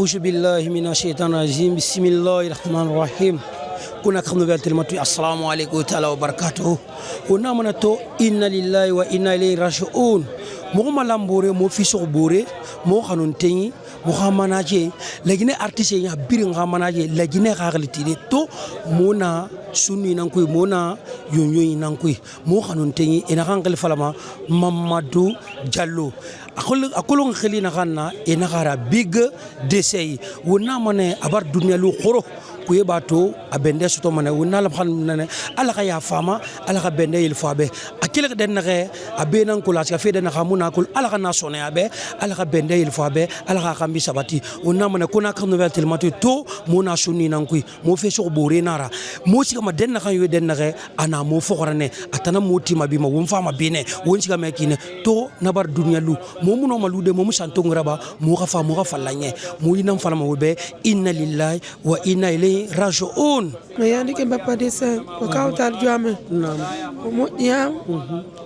أعوذ بالله من الشيطان الرجيم بسم الله الرحمن الرحيم كنا كم نقول تلمتو السلام عليكم تعالى وبركاته ونامنا تو إن لله وإنا إليه راجعون مو ملامبوري مو فيسو بوري مو خانون تيني مو خامناجي لكن أرتيسي يا بيرن خامناجي لكن خاغلتي تو مونا sunni nankui mona yonyoyi nankui mo khanuntengi ina kangal falama Mamadou Diallo akolon khelina kanna ina gara big desay wona mane abar dunya lu khoro kuye bato abende soto mane wona lam khanne ala ka ya fama ala ka bende il fabe akile den nare abenan ko la ka fe den khamuna kul ala ka nasone abe ala ka bende il fabe ala ka kambi sabati wona mane kuna kan nouvelle tellement to mona sunni nankui mo fe so bore nara mo ma den na kan yo den na ana mo fogorane atana moti mabima won fama bine won ci gamekine to nabar dunya lu mo muno malude mo musanto ngraba mo ka fa mo ka falanye mo yinam falama wobe inna lillahi wa inna ilayhi raji'un me yandi ke bappa de sen ko kawtal jame mo yam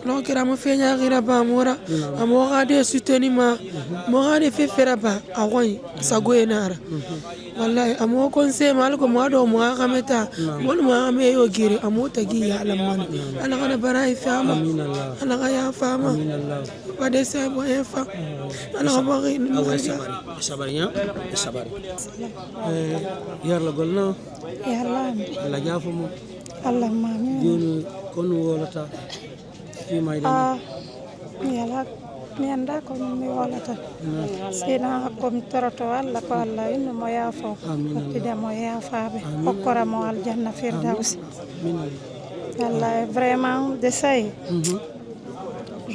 no kira mo fenya gira ba mora amo ga de soutenir mo ga de fe fera ba awon sago enara wallahi amo conseil mal ko mo do mo ga meta mo ame yo giri amota gi ya lamman ana kana barai fama ana ga ya fama bade sai bo en fa ana ga bari ni sabarinya sabari yar la golna yalla la jafumu Allah mami dinu konu wolata fi maydan yalla mi anda ko mi wolata sina ko mi toroto alla ko alla inno mo yafo de mo yafabe okora mo al janna firdaus alla vraiment de ça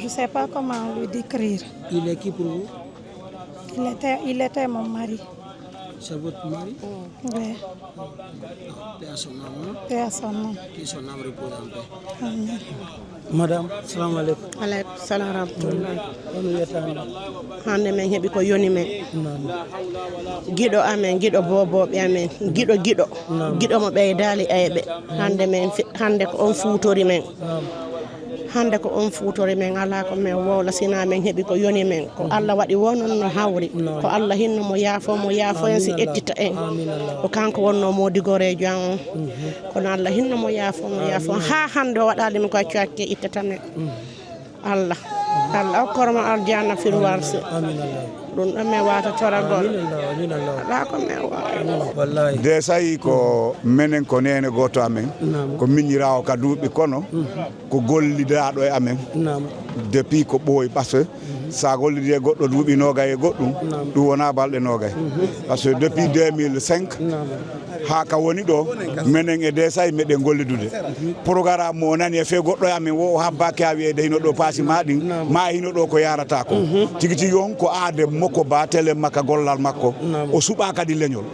je sais pas comment lui décrire. Il est qui pour vous? Il était mon mari. C'est votre mari? Oui. Paix à son nom. Paix à son nom. Que son âme repose en paix. Amen. Madame, salam alaikum. Alaikum salam rahmatullah. Onu yetanda. Hande men heɓi ko yoni men. Giɗo amen, giɗo boboɓe amen, giɗo mo ɓeydali ayɓe. Hande ko on fuutori men. Hande ko on fuutori men ala ko men wowla sina men heɓi ko yoni men ko Allah waɗi wonon no hawri ko Allah hinno mo yaafo en si ettita en ko kanko wonno modigorejo an on kono Allah hinno mo yaafo ha hande o waɗali min ko accuakke ittata men Allah okkormo aljanna firwarse ɗum ɗon min wata toragol ala ko min wawi de sayi ko menen ko nene goto amen ko miñirawo ka duuɓi kono ko gollidaɗo e amen depuis ko ɓooyi par ce que sa gollidi e goɗɗo duuɓi nogay e goɗɗum ɗum wona balɗe nogay par ce que depuis 2005 ha ka woni ɗo menen e desay meɗen gollidude programme mo nani e fe goɗɗo e amen wo habbaki ha wiyede hino ɗo paasi ma ɗin ma hino ɗo ko yarata ko tigi tigi on ko aade makko batele makka gollal makko o suɓa kadi leñol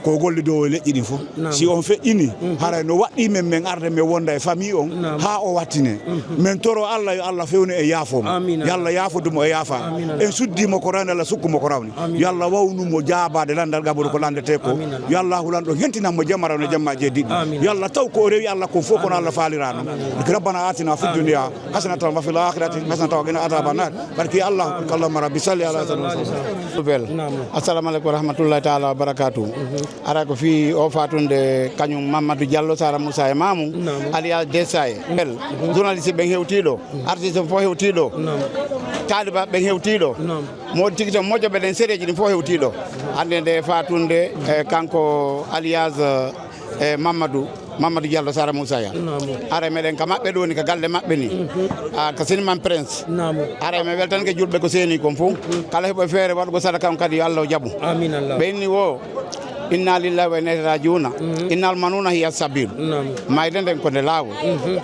ko gollido e leƴƴi ɗin fof si on feƴƴini haray no waɗɗi men arde men wonda e famille on ha o wattine min toro Allah yo Allah fewnu e yaafomo yalla yaafodumo e yaafa en suddimo ko rawni Allah sukkumo ko rawni yalla wawnumo jaabade landal gaboɗo ko landete ko yalla hulanɗo hentinanmo jamma rawne jamma jeediɗi yalla taw ko o rewi Allah ko fof kono Allah faalirano rabbana atina fid dunya hasanatan wa fil akhirati hasanatan wa qina adhaban nar barki Allah kallama rabbi salli ala sayyidina assalamu alaikum wa rahmatullahi ta'ala wa barakatuh ara ko fi o fatunde kañum Mamadou Diallo Sara Moussa e Mamou alias Desaye journaliste ɓen hewtiɗo artiste fof hewtiɗo taliba ɓen hewtiɗo modi tigi to moƴƴoɓe ɗen séréji ɗin fof hewtiɗo hande nde fatunde kanko alias Mamadou Diallo Sara Moussa ya ara meɗen ka maɓɓe ɗo ni ka galle maɓɓe ni ko Siniman Prince ara me weltanke julɓe ko seeni kon fof kala heɓo feere waɗgo sadaka kadi yo Allah jaaɓu ɓenni wo inna lillahi wa inna ilayhi raji'un innal manuna hiya sabil mayde nden ko nde laawol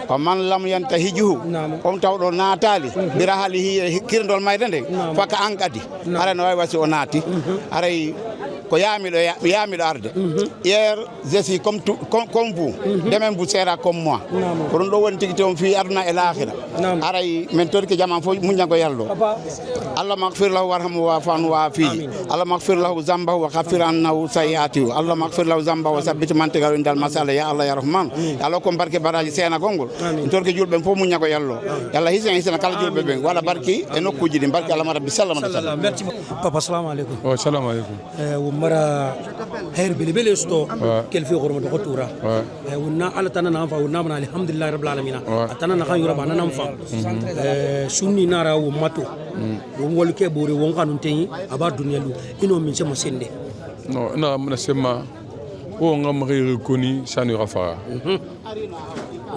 ko man lam yanta hijuhu on tawɗo naatali bira haali hi kirndol mayde nden faka an kadi ara no wawi wasi o naati aray ko yaamiɗo arde hier je suis comme vous demain vous sera comme moi ko ɗum ɗo woni tigi on fi aduna e lahira aray min torki jaman fof muñango yallo Allah maghfir lahu warhamu wa fanu wa fi Allah maghfir lahu zambahu wa khaffir anhu sayyi'atihi Allah maghfir lahu zambahu wa sabbit mantiqahu indal masala ya Allah ya rahman Allah ko barke baraji seena gongol torki julɓe fof muñango yallo yalla hisena kala julɓe ɓen wala barki e nokkuji ɗi barke Allah rabbi sallallahu alaihi wasallam papa assalamu alaikum wa assalamu alaikum mara her belebele sto kel fi gorma do tura wonna ala tanana fa wonna mana alhamdulillah rabbil alamin atana na kan yura bana nan fa sunni nara wo mato wo wol ke bore won kanun teyi aba dunyalu ino min se masende non na mana sema o nga mari reconi sani rafa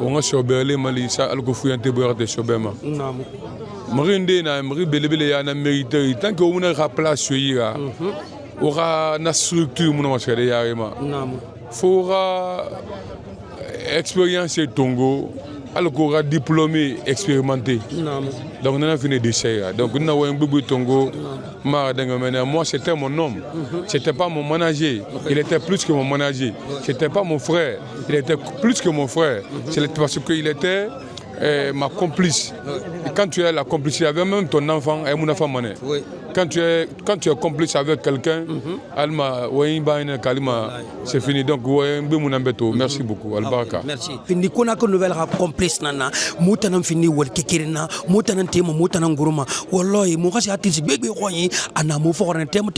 o nga sobele mali sa algo fuyante bo de sobema namu mari ndena mari belebele ya na mérite tant que on a place yira aura na structure mon ma chere ya ma fora expérience Tongo algo aura diplômé expérimenté donc on a fini de ça donc on a un boubou Tongo ma moi c'était mon homme c'était pas mon manager il était plus que mon manager c'était pas mon frère il était plus que mon frère c'est parce qu'il était ma complice. Et quand tu es la complice avec même ton enfant et mon enfant mané. Quand tu es complice avec quelqu'un, c'est fini. Donc merci beaucoup. Albaraka. Merci. Fini qu'on a que nouvelle complice nana. Moutanam fini wal kekirina. Moutanan temo moutanan guruma. Wallahi moukashi atisi bébé roye. Ana mouforne temo.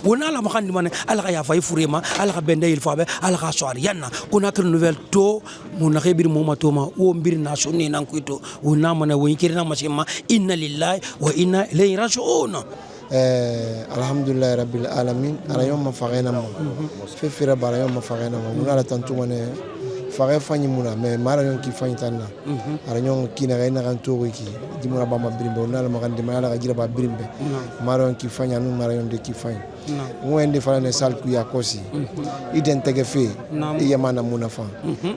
Wona la makani mané. Alaka ya fayi furema. Alaka bende il faut alaka soir yana. Qu'on a que nouvelle to. Mon rebir momatoma. Ou mbir nashoni nankuito. Wona mana winkirina mashima. Inna lillahi wa inna ilayhi raji'un. Alhamdulillah rabbil alamin ala yom ma fagena ma fe fira bara yom ma fagena ma muna la tantu mane fagé fanyi muna mais mara yon ki fanyi tanna ala nyon ki na gaina kan to ki di muna ba ma birimbe ona la magandi ma ala gira ba birimbe mara yon ki fanya nu mara yon de ki fanyi mwende fala ne sal ku ya kosi identege fe yamana muna fa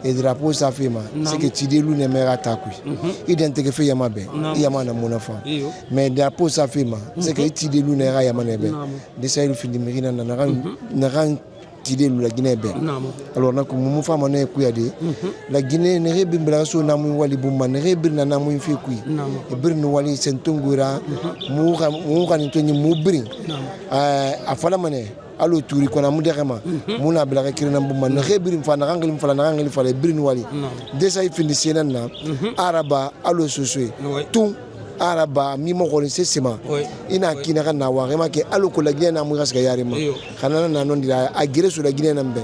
e drapeau sa fe ma c'est que tidelu ne mera takui identege fe yamabe yamana muna fa mais drapeau sa fe ma c'est que tidelu ne ra yamana be de ça il findi mirina na ran tidelu la Guinée be alors na ko mu fa ma ne ku ya de la Guinée ne rebi mbla so na mu wali bu man rebi na mu fi ku e bir no wali sentungura mu kan to ni mu brin afala mane alo turi kona mu derema muna bla kirina bu man rebi fa na rangal fala brin wali de ça il findi senan na araba alo soswe tout araba mi mo ko se sema ina kina kana wa rema ke alo ko la Guinée na mu gaska yarima kana na non dira a gire su la Guinée nambe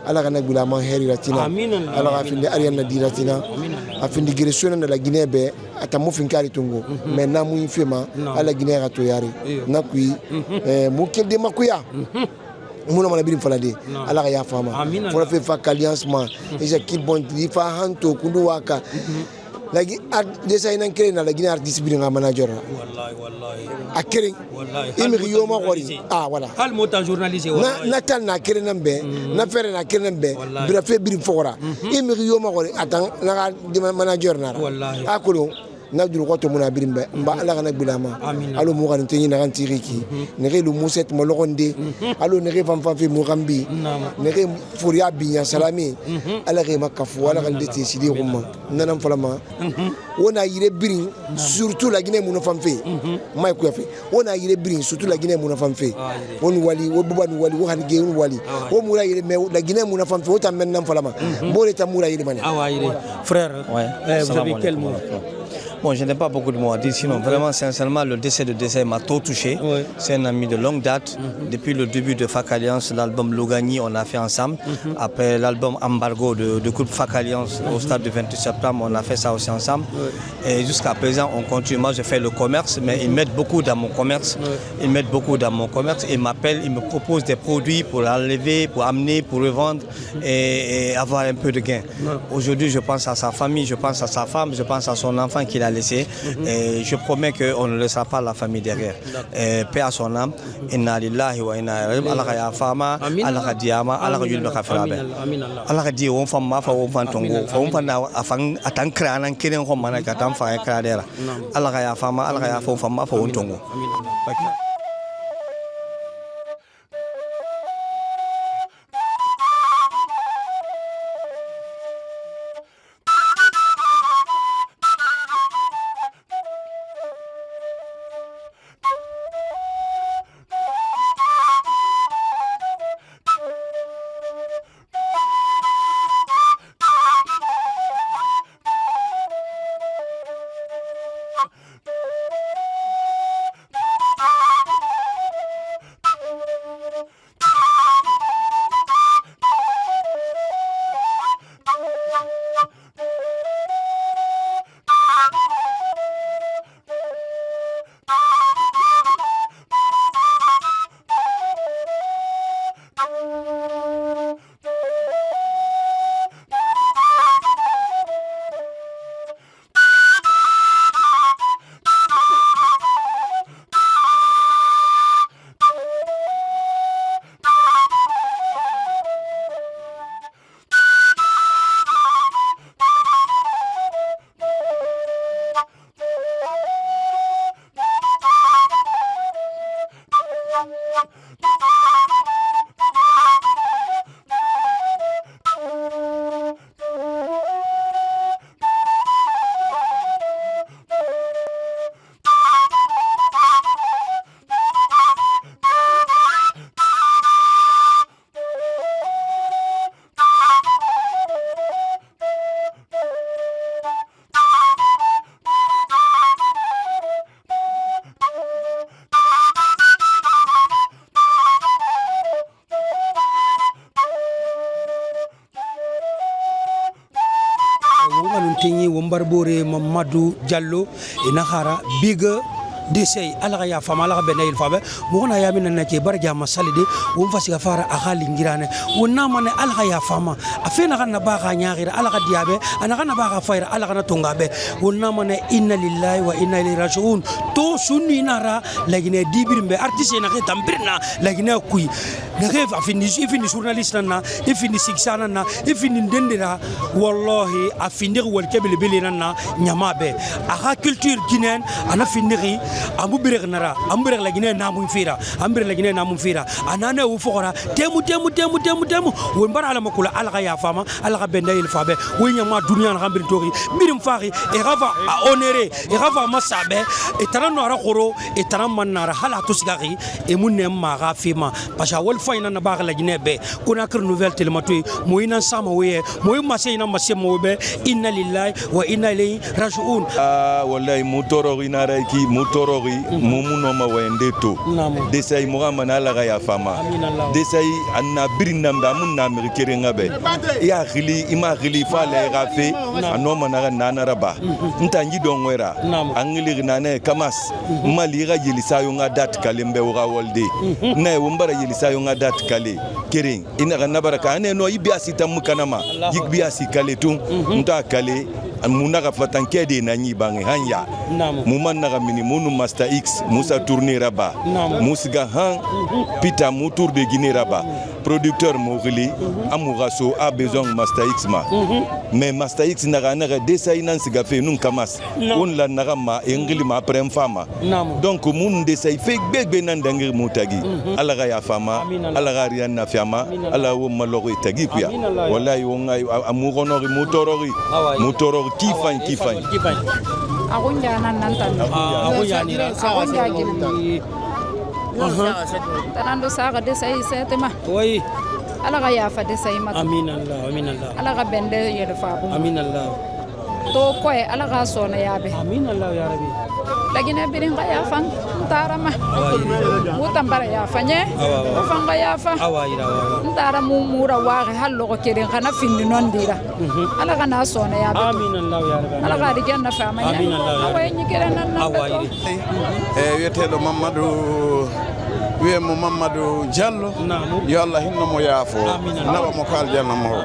ala kana gula ma heri latina ala ga findi ariana diratina a findi gire su na la Guinée be ata mo finkari tungo mais na mu infema ala Guinée ga to yari na kui mu kelde makuya muna mana birim falade ala ga ya fama fora fe fa alliance ma e je ki bon di fa hanto kundu waka lagi desa ina kere na lagi artiste bi nga manager wallahi akere imi yoma gori wala hal mota journaliste na tan na kere nambe na fere na kere nambe bira fe birim fora imi yoma gori atan na manager na akolo na dul ko to muna birimbe mba ala kana bilama alo mo kan tenyi na kan tiriki ne re lu muset mo lokonde alo ne re fam fi mo gambi ne re furia binya salami ala re makafu ala kan deti sidi rumma nanam falama wona yire birin surtout la Guinée mo no fam fe may ko fe wona yire birin surtout la Guinée mo no fam fe won wali wo buban wali wo han geun wali wo mura yire me la Guinée mo no fam fe wo tam men nam falama bole tam mura yire mané frère vous avez quel mot? Bon, je n'ai pas beaucoup de mots à dire, sinon vraiment sincèrement le décès m'a trop touché. C'est un ami de longue date. Depuis le début de Fac Alliance, l'album Logani, on a fait ensemble. Après l'album Embargo de groupe Fac Alliance au stade du 28 septembre, on a fait ça aussi ensemble. Et jusqu'à présent, on continue. Moi, je fais le commerce, mais ils m'aident beaucoup dans mon commerce. Ils m'aident beaucoup dans mon commerce. Ils m'appellent, ils me proposent des produits pour enlever, pour amener, pour revendre et avoir un peu de gain. Aujourd'hui, je pense à sa famille, je pense à sa femme, je pense à son enfant qu'il a laissé. Et je promets qu'on ne laissera pas la famille derrière. Paix à son âme. Inna lillahi wa inna ilayhi raji'un. Allah ya fama, Allah diama, Allah yulbe khafirabe. Allah di on fama fa on fantongo, fa on fana afang atankra nan kenen ko manaka tam fa ekra dera. Allah ya fama, Allah ya fama fa on tongo. kanun tenyi wombarbore Mamadou Diallo ina khara big desey alaga ya fama alaga benayil fabe mugona ya min na ke barja masalide won fasiga fara akhali ngirane wonna mane alaga ya fama afena kana ba ga nyagira alaga diabe ana kana ba ga faira alaga na tungabe wonna mane inna lillahi wa inna ilaihi rajiun to sunni nara lagine dibirmbe artiste na ke tambirna lagine kuy na ke afini journaliste na ifini siksana na ifini ndendera wallahi afini wal kebele belena na nyamabe aga culture guinéenne ana finiri ambu birek nara ambu birek la Guinée namun fira ambir la Guinée namun fira anane wu fokora temu won bara ala makula ala ya fama ala benda il fabe wonya ma dunya na gambir tori mirim fari e rava a honorer e rava masabe e tarano ara khoro e taram manara hala to sigari e munne ma ga fima pasha wol fayna na ba la Guinée be kuna kr nouvelle telematu moyina sama woye moy masayna masemo be inna lillahi wa inna ilayhi rajiun wallahi mutoro inara ki mutoro mumu ma wende to desay muhammad alaga ya fama desay anna birinam da mun na mirikere ngabe ya khili ima khili fa le gafe anoma na nana raba ntangi dongwera angili nane kamas mali ga yelisa yo ngadat kalembe wa wolde na wombara yelisa yo ngadat kale kering ina ga nabaraka ane no ibiasi tamukanama yigbiasi kale tum nta kale munaka fatanke de nanyi bangi hanya muman naga mini munu Master X Moussa tourner raba Mousga han Pita Moutour de Guinée raba producteur Mogli Amouraso a besoin Master X ma mais Master X naga naga desay nan siga fe nun kamas on la naga ma engli ma prem fama donc mun desay fe begbe nan dangir mutagi ala ga ya fama ala ga rian na fiama ala wo malogo tagi kuya wallahi wonga amugonori mutoro kifan agunja nan tan agunja ni agunja gilli tanando saga de say setema oui ala ga ya fa de say mat amin allah ala ga bende yede fa bu amin allah to koy ala ga sona yabe amin allah ya rabbi lagina birin ga ya fan tarama mutam bara ya fanye o fanga ya fa ndara mumura waxe hallo ko keden kana findi non dira ala kana sona ya be amin allah ya rabbi ala ga di janna fa ma amin allah away ni keden nan wiyeteɗo Mamadou Diallo yo Allah hinno mo yaafo nawa mo ko aljanna mo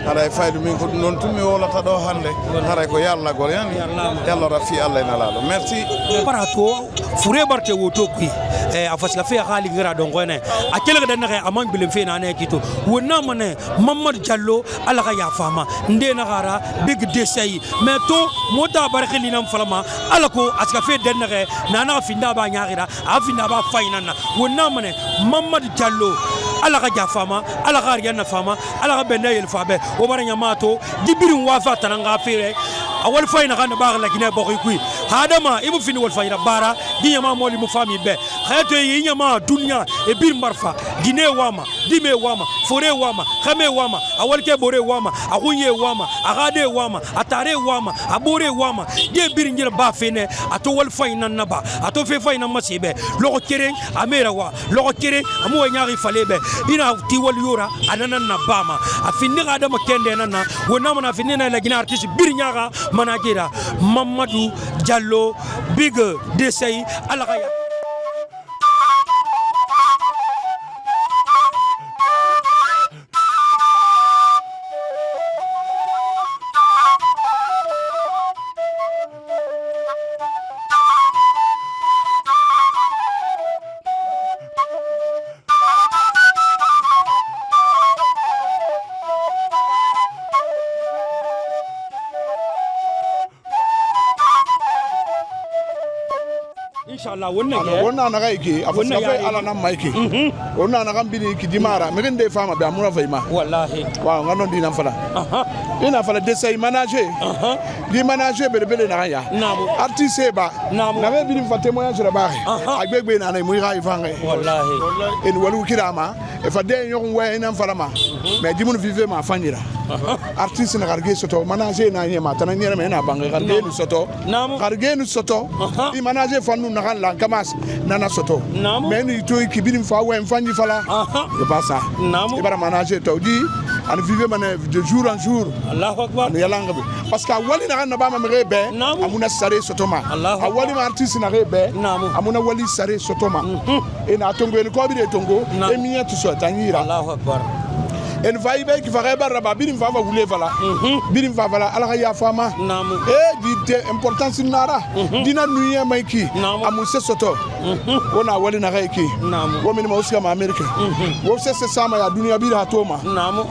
haray faydu min ko non tumi wolata do hande haray ko yalla gol yani yalla rafi Allah ina lalo merci parato fure barte woto ki afasika fe khali ngira don gone akele ga danne amang bilim fe na ne kito wonna mane Mamadou Diallo ala ga ya fama nde na gara big desay mais to mota barkhili nam falama ala ko aska fe danne na na finda ba nyagira afinda ba fainana namane Mamadou Diallo ala ga jafama ala ga riana fama ala ga benda yel fabe o baranya mato dibirin wafa tananga fere awal fayna kan ba la Guinée bokoy kuy hadama ibu fini wal fayna bara dinya ma moli mu fami be khayato yinya ma dunya e bir marfa Guinée wama dime wama fore wama khame wama awal ke bore wama agunye wama agade wama atare wama abore wama de bir ngira ba fene ato wal fayna naba ato fe fayna masibe loko kere amera wa loko kere amu nyaari falebe ina ti wal yura anana na bama afini adama kende nana wona mana afini na la Guinée artiste bir nyaga managira Mamadou Diallo big desay alagaya inshallah wonna na gaiki afasa fe ala na maiki wonna na gambini ki dimara me ngende fama be amuna fayma wallahi wa ngano dina fala ina fala desay manager di manager bele na ya artiste ba na be bi fa témoignage la baax agbegbe na mu ga ifanga wallahi en walu kirama e fa de yon we ina fala ma mais dimun vive ma fanira artiste na garge soto manager na nyema tan nyere me na banga garge nu soto garge nu soto di manager fanu na kan la kamas nana soto mais ni to ki binim fa we fanji fala e pas ça e bara manager to di an vive mané de jour en jour Allahu akbar anu yalanga be parce que wali na na ba ma rebe amuna sare sotoma wali ma artiste na rebe amuna wali sare sotoma e na tongo en ko bi de tongo e mi yetu so tanyira Allahu akbar en vaibe ki fare baraba birim fa wule vala birim fa vala ala ya fama di de importance nara dina nuye maiki amu se soto wona wali na reiki wo min ma uska ma america wo se sama ya dunia bi ha toma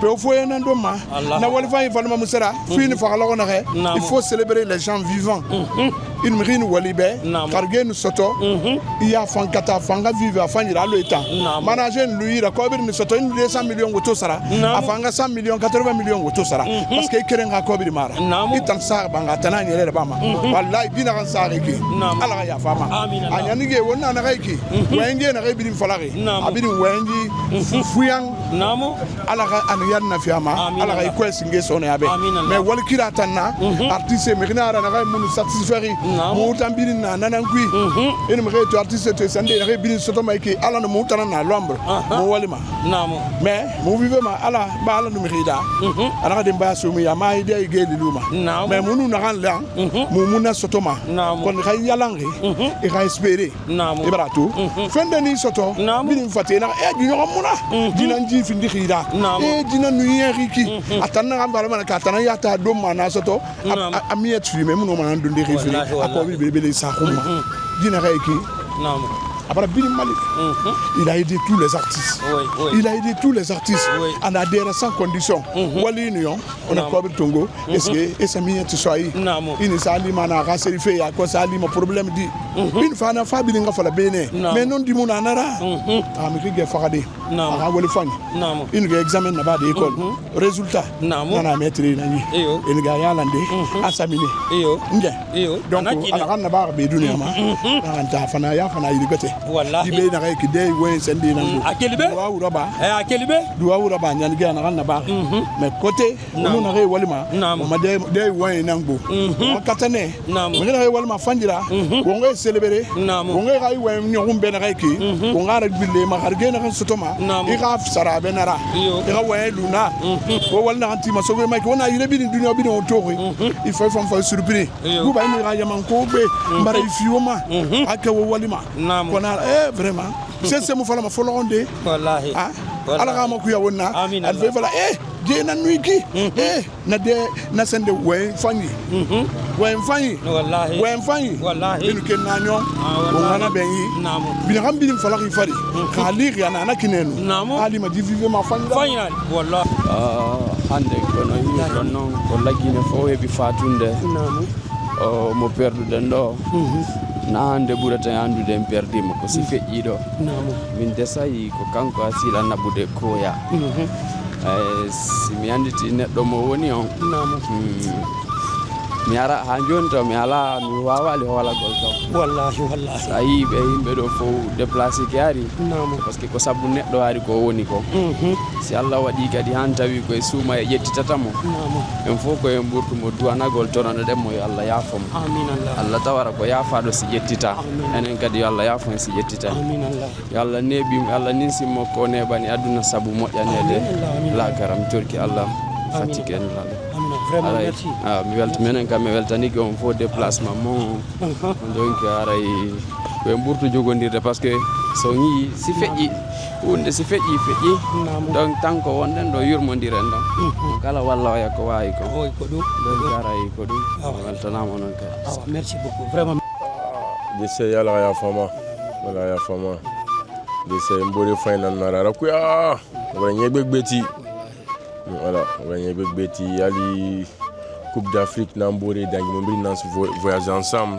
pe o foye nan do ma na wali fa fa ma musara fini fa la wona re il faut célébrer les gens vivants in mrin walibe kargen soto ya fankata fanga vive afanyira lo eta manager lui ra ko bir ni soto in 200 millions woto sara afanga 100 millions 80 millions woto sara parce que kerenga ko bir mara itan sa banga tanani le bama wallahi dina kan sa reki ala ya fama anyani ge wonna na reki wenge na rebi dim falari abidi wengi fuyang namo ala ga an yanna fiama ala ga ko singe sona yabe mais wal kira tanna artiste me gnara na ga mun satisfaire mo tambiri na nanankui en me reto artiste to sande na bini soto maiki ala no mo tana na lombre mo walima namo mais mo vive ma ala ba ala no me rida ala de mba so mi ya ma ide ge luma mais munu na ran la mo muna soto ma kon kay yalangi e kay espérer e barato fende ni soto bini fate na e di no muna dina nji fi ndi khida e dina nu yeriki atana ga bala mana ka tana ya ta do mana soto amiya tu me muno mana ndo ndi khifi ko bele sa khuma dina reiki après Billy Malik il a aidé tous les artistes il a aidé tous les artistes en adhérant sans condition wali union on a couvert Tongo est-ce que et ça mien tu sois il sali mana raseri fait ya ko sali mo problème di une fa na fa bi nga fa la bene mais non di mona nara mi ke fakade a wali fani une ga examen na ba de école résultat na maîtrise na ni une ga yalande asamine donc ala kan na ba be dunia ma anta fana ya fana yirigate wallahi ibe na kai kidai wen sende nan akelibe duwa uraba akelibe duwa uraba nyan ga na ba mais côté onu na kai walima ma de wen nan go o katane mo na kai walima fanjira wo ngai célébrer wo ngai kai wen nyogum be na kai ki wo ngara bille ma harge na kan sotoma i ga sara be nara i ga wen luna wo wal na anti ma so be mai ko na yire bi dunia bi no tori il faut fa surprise bu ba mi ga yaman ko be mbara ifioma aka wo walima vraiment c'est mo fala ma folonde wallahi ala ga ma ku ya wonna al fe fala je na nuiki na de na sende we fanyi wallahi inu ken na nyon o ngana benyi bi ngam bi fala ki fari khali ya na kinenu ali ma di vive ma fanyi wallahi hande kono yi non ko lagine fo e bi fatunde mo perdude ndo na hande ɓurata andude en perdima ko si feƴƴiɗo min desayi ko kanko asila naɓude koya si mi anditi neɗɗo mo woni on mi ara ha joni to mi ala mi wawali hoolagol taw wallahi sa yi ɓe yimɓe ɗo fof déplacé ke ari par ce que ko sabbu neɗɗo ari ko woni ko si Allah waɗi kadi han tawi koye suuma e ƴettitatamo en fof koye ɓurtumo duwanagol torano ɗemmo yo Allah yaafomo Allah tawara ko yaafaɗo si ƴettita enen kadi yo Allah yaafo en si ƴettita yo Allah neeɓimo Allah ninsimmo ko neɓani aduna saabu moƴƴanede lakaram torki Allah fatik en laɗo mi welta minen kam mi weltaniki on fof déplacement mo donc aray koye ɓurtu jogodirde par ce que so ñii si feƴƴi hunde si feƴƴi donc tant que wonɗen ɗo yurmodiren ɗon kala walla oya ko wawi ko ɗum donc aray ko ɗum weltanama noon kadi merci beaucoup vraiment dese yala ya fama wala ya fama dese mbori faynan nara kuya wala ñebe beti voilà wala ñebe beti ali Coupe d'Afrique Nambori dangi mo mbiri nan voyage ensemble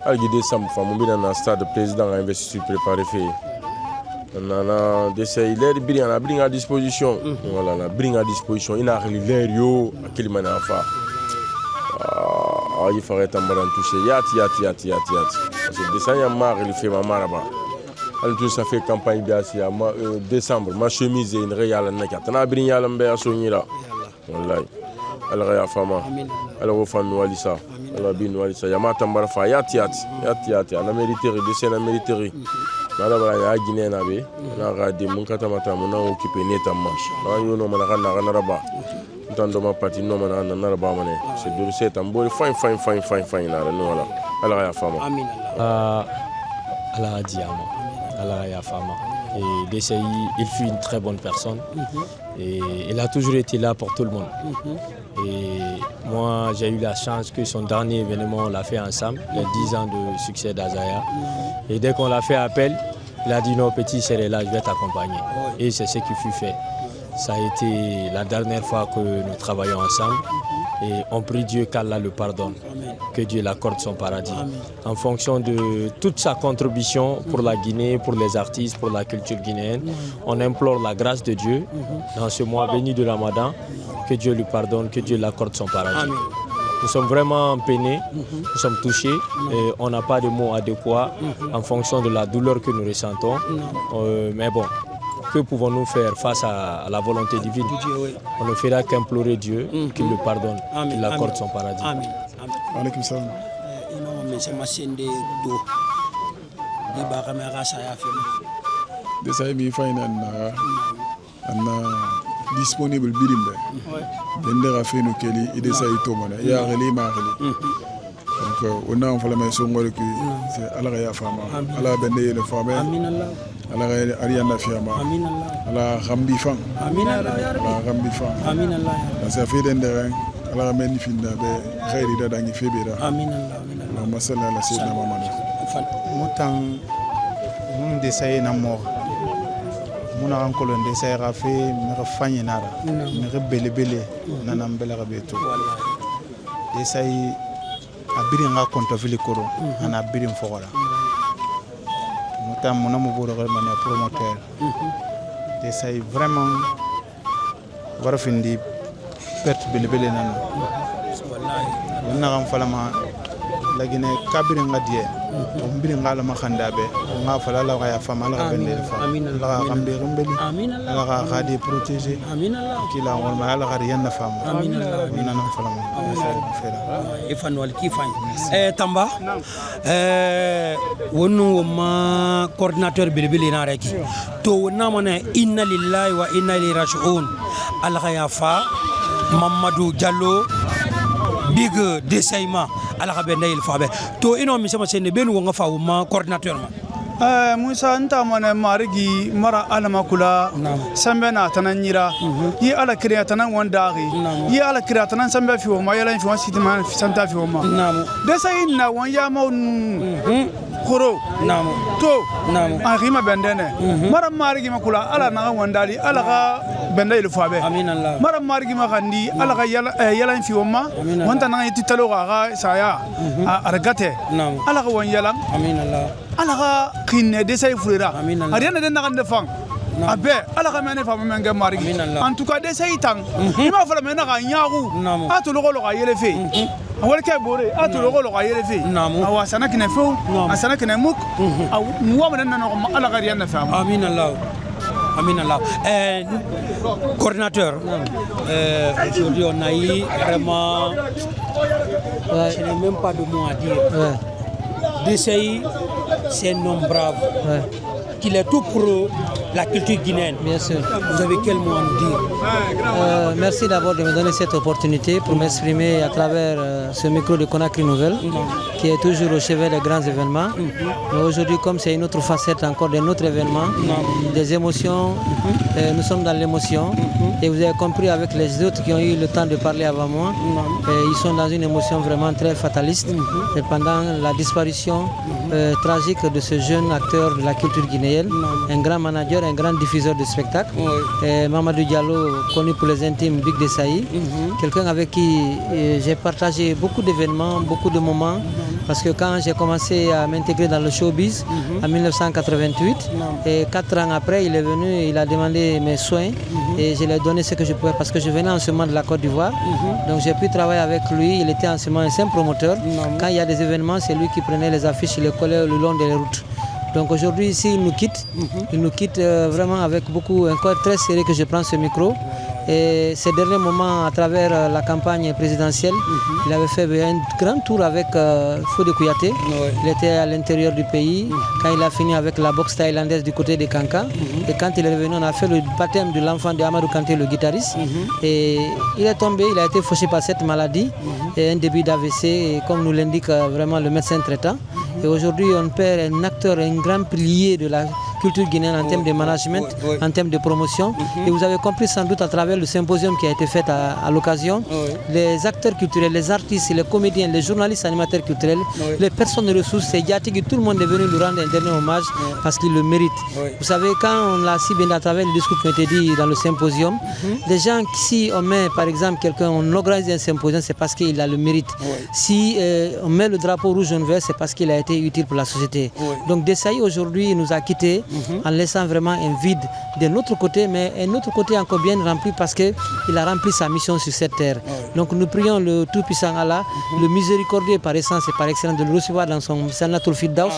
algi décembre fa mo mbiri nan stade président a investi préparé fait nana dese il biri na bring à disposition voilà na bring à disposition ina khali l'air yo akili mana fa il faudrait tambaran toucher yati parce que descend ya mar il fait ma maraba al tout ça fait campagne biasi à décembre ma chemise une réal na tana bring ya lambe asonyira wallahi ala ya fama ala wo fanu walisa ala bin walisa ya mata mbara fa yati ana mériterie de c'est na mériterie na la bala ya guiné na be na ga de mun kata mata mun na occuper neta marche na yo no mana kana raba ntando ma parti no mana na ba mane c'est de c'est un beau fine na no ala ala ya fama amin ala diama ala ya fama. Et DCI, il fut une très bonne personne et il a toujours été là pour tout le monde. Et moi, j'ai eu la chance que son dernier événement, on l'a fait ensemble, les 10 ans de succès d'Azaya. Et dès qu'on l'a fait appel, il a dit non, petit, serai là, je vais t'accompagner. Et c'est ce qui fut fait. Ça a été la dernière fois que nous travaillons ensemble. Et on prie Dieu qu'Allah le pardonne, que Dieu l'accorde son paradis. En fonction de toute sa contribution pour la Guinée, pour les artistes, pour la culture guinéenne, on implore la grâce de Dieu dans ce mois béni de Ramadan, que Dieu lui pardonne, que Dieu l'accorde son paradis. Nous sommes vraiment peinés, nous sommes touchés et on n'a pas de mots adéquats en fonction de la douleur que nous ressentons. Mais bon, que pouvons-nous faire face à la volonté divine? On ne fera qu'implorer Dieu qu'il le pardonne, qu'il l'accorde son paradis. Amen. Alaikum salam. Desai mi fayna na disponible birimbe. Dende rafenu keli ide sai to mana ya gali ma gali. Donc on a fait la maison ngol ki c'est ala ya fama ala bende le fama amin allah ala ariana fiama amin allah ala rambi fan amin allah ala rambi fan amin allah ça fait dende ala men finda be khairi da dangi febira amin allah masalla ala sayyidina muhammad mutan mun de say na mo muna kan kolon de say rafe mi rafanye nara mi rebele bele nanam bela rabeto de say abiri nga konto vili koro ana abiri mfogora mutam mona mo boro mane promoteur de say vraiment wara findi perte bele nan wallahi wonna kam falama lagine kabiri nga die to mbiri nga la ma khandabe nga fala la ya fama la bende fa la kambe rumbeli la ga khadi protéger amin allah kila ngol ma la gari yanna fama amin allah nana falama ifan wal kifan tamba wonu ma coordinateur bilbili na reki to wonna mana inna lillahi wa inna ilayhi raji'un al ghayafa Mamadou Diallo big desayma ala bende il fabe to ino mi sama sene benu nga fa ma coordinateur ma Musa nta mana marigi mara alama kula sambe na tananyira yi ala kriya tanan wandari yi ala kriya tanan sambe fi ma yala fi wasiti ma santa fi ma desay na won ya ma khoro to ahima bendene mara marigi makula ala na wandali ala ga benda il fabe mara marigi ma kandi ala ga yala fi ma wanta na yiti talo ga saya argate ala ga won yala ala ga kinne desay furera ariana den na defang abe ala ga mene fa men ga marigi en tout cas desay tang ima fa men ga nyagu atulu go ga yele fe awal kay bore atulu go ga yele fe awa sana kine fo asana kine muk aw nuwa men na no ala ga riana fa amin allah coordinateur aujourd'hui on a eu vraiment je n'ai même pas de mots à dire DCI, c'est un homme brave, qu'il est tout pour la culture guinéenne. Bien sûr. Vous avez quel mot à nous dire? Merci d'abord de me donner cette opportunité pour m'exprimer à travers ce micro de Conakry Nouvelle, qui est toujours au chevet des grands événements. Mais aujourd'hui, comme c'est une autre facette encore d'un autre événement, des émotions, nous sommes dans l'émotion. Et vous avez compris avec les autres qui ont eu le temps de parler avant moi, ils sont dans une émotion vraiment très fataliste. Et pendant la disparition tragique de ce jeune acteur de la culture guinéenne, un grand manager, un grand diffuseur de spectacles, Mamadou Diallo, connu pour les intimes Big Desai, quelqu'un avec qui j'ai partagé beaucoup d'événements, beaucoup de moments, parce que quand j'ai commencé à m'intégrer dans le showbiz en 1988, et 4 ans après, il est venu, il a demandé mes soins et je lui ai donné ce que je pouvais, parce que je venais en ce moment de la Côte d'Ivoire, donc j'ai pu travailler avec lui. Il était en ce moment un simple promoteur. Quand il y a des événements, c'est lui qui prenait les affiches, il les collait le long des routes. Donc aujourd'hui ici il nous quitte vraiment avec beaucoup, un corps très serré que je prends ce micro Et ces derniers moments, à travers la campagne présidentielle, il avait fait un grand tour avec Fodé Kouyaté. Il était à l'intérieur du pays. Quand il a fini avec la boxe thaïlandaise du côté de Kanka. Et quand il est revenu, on a fait le baptême de l'enfant de Amadou Kanté, le guitariste. Et il est tombé, il a été fauché par cette maladie, et un début d'AVC, et comme nous l'indique vraiment le médecin traitant. Et aujourd'hui, on perd un acteur, un grand pilier de la culture guinéenne en termes de management, en termes de promotion. Et vous avez compris sans doute à travers le symposium qui a été fait à l'occasion, les acteurs culturels, les artistes, les comédiens, les journalistes animateurs culturels, les personnes de ressources, c'est Diatigui, tout le monde est venu lui rendre un dernier hommage parce qu'il le mérite. Vous savez, quand on l'a si bien à travers les discours qui ont été dit dans le symposium, les gens, si on met par exemple quelqu'un, on organise un symposium, c'est parce qu'il a le mérite. Si on met le drapeau rouge jaune vert, c'est parce qu'il a été utile pour la société. Donc Dessaï aujourd'hui nous a quittés en laissant vraiment un vide de notre côté, mais un autre côté encore bien rempli parce qu'il a rempli sa mission sur cette terre. Donc nous prions le Tout-Puissant Allah, le miséricordieux par essence et par excellence, de le recevoir dans son Sanatul Firdaus,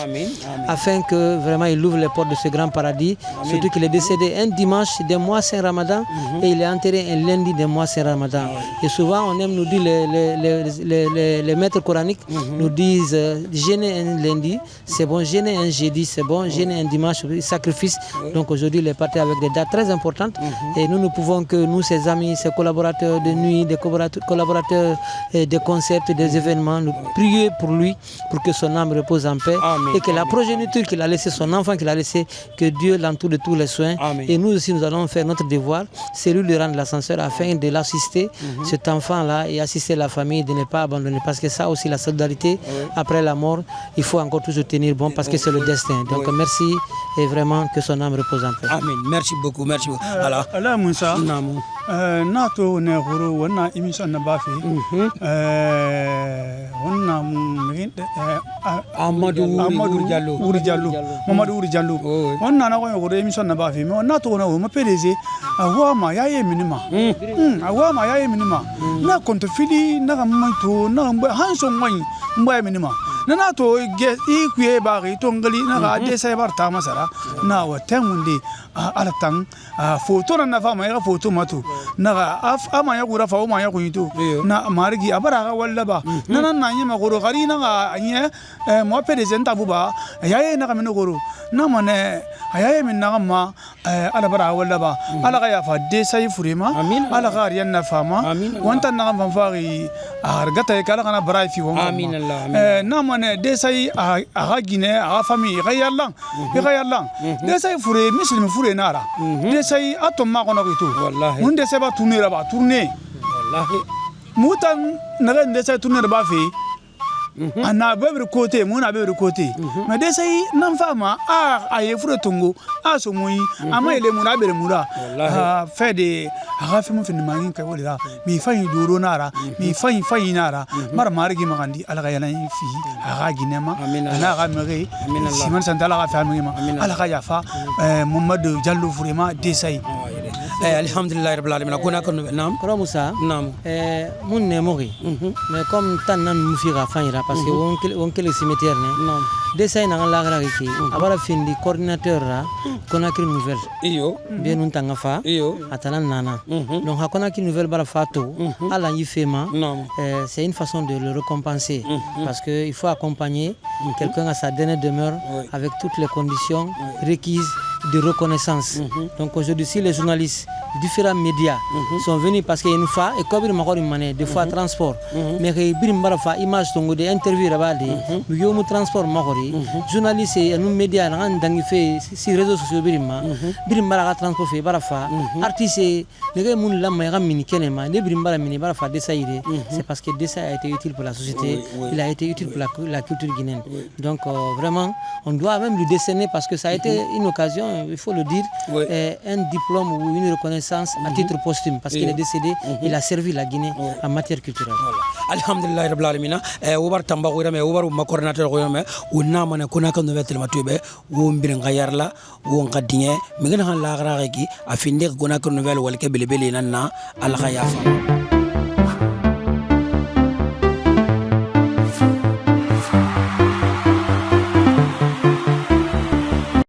afin que vraiment il ouvre les portes de ce grand paradis. Surtout qu'il est décédé un dimanche des mois Saint-Ramadan et il est enterré un lundi des mois Saint-Ramadan. Et souvent on aime nous dire, les maîtres coraniques nous disent jeûner un lundi, c'est bon, jeûner un jeudi, c'est bon, jeûner un dimanche, sacrifice. Donc aujourd'hui il est parti avec des dates très importantes et nous ne pouvons que nous, ses amis, ses collaborateurs de nuit, des collaborateurs des concerts, des événements, nous prier pour lui, pour que son âme repose en paix et que la progéniture qu'il a laissé, son enfant qu'il a laissé, que Dieu l'entoure de tous les soins. Et nous aussi nous allons faire notre devoir, c'est lui de rendre l'ascenseur afin de l'assister, cet enfant-là, et assister la famille, de ne pas abandonner, parce que ça aussi, la solidarité après la mort, il faut encore toujours tenir bon parce que c'est le destin. Donc merci et vraiment que son âme repose en paix. Amen. Merci beaucoup, merci beaucoup. Allah Moussa, nato ne horo wana émission na bafi. Wana Amadou Ouri Diallo. Mamadou Ouri Diallo. Wana na ko horo émission na bafi. Mais nato na ho ma PDG awama yaye minima. Awama yaye minima. Na konto fili na manto na hanso ngwan mbaya minima. Nana to ikuye bari to ngali na Dessaï barta masara na watan munde alatang photo na fama ya photo matu na ama ya gura fa ma ya kunito na marigi abara walla ba nana na nyema goro gari na anya mo presenta buba yaye na kamino goro na mane ayaye min na ma ala bara walla ba ala ga ya fa Dessaï furema ala ga riyan na fama wanta na fam fari argata kala kana bara fi wa amin allah na Dessaï a Guinée, a famille, Rayallan, Dessaï fure, Muslim fure nara. Dessaï a ton maronato. Mun Dessaï va tourner là-bas, tourner. Moutan n'a Dessaï tourner là-bas fait. On a beau côté, mon a beau côté. Mais Dessaï n'en fama, a fure tongo, a somoui, a maïle mouna belle moula. Fait des rafimons fin de marine kawola, mi faille d'Uronara, mi faille nara, Marmargi Marandi, Alrayan fi, Araginema, Naramere, Simon Santala famille, Alrayafa, Momadou Diallo Furema, Dessaï. Alhamdulillah rabbil alamin kuna kon nam Kora Moussa nam mun ne mori mais comme tan nan mu fi ga fanyira parce que on kele cimetière ne Dessaï na la gra ki abara findi coordinateur ra Conakry nouvelle iyo bien nun tanga fa iyo atana nana donc ha Conakry nouvelle bara fato ala yifema c'est une façon de le récompenser parce que il faut accompagner quelqu'un à sa dernière demeure avec toutes les conditions requises de reconnaissance. Donc aujourd'hui, si les journalistes, différents médias sont venus parce qu'il y a une fois, et comme il m'a dit, des fois transport, mais il y a une image, des interviews, il y a un transport, journalistes et nous médias, dans les réseaux sociaux, il y a un transport, artistes, les c'est parce que Dessaï a été utile pour la société, il a été utile pour la culture guinéenne. Donc vraiment, on doit même lui décerner parce que ça a été une occasion, il faut le dire, un diplôme ou une reconnaissance à titre posthume parce qu'il est décédé, il a servi la Guinée en matière culturelle. Alhamdulillah rabbil alamin wobar tamba ko rame wobar ma coordinateur ko rame wonna mana kuna kan vetel matube wo mbir ngayarla wo ngadinye mi ngana la gra ki afinde ko na kan novel wal ke bele bele nanna al khayafa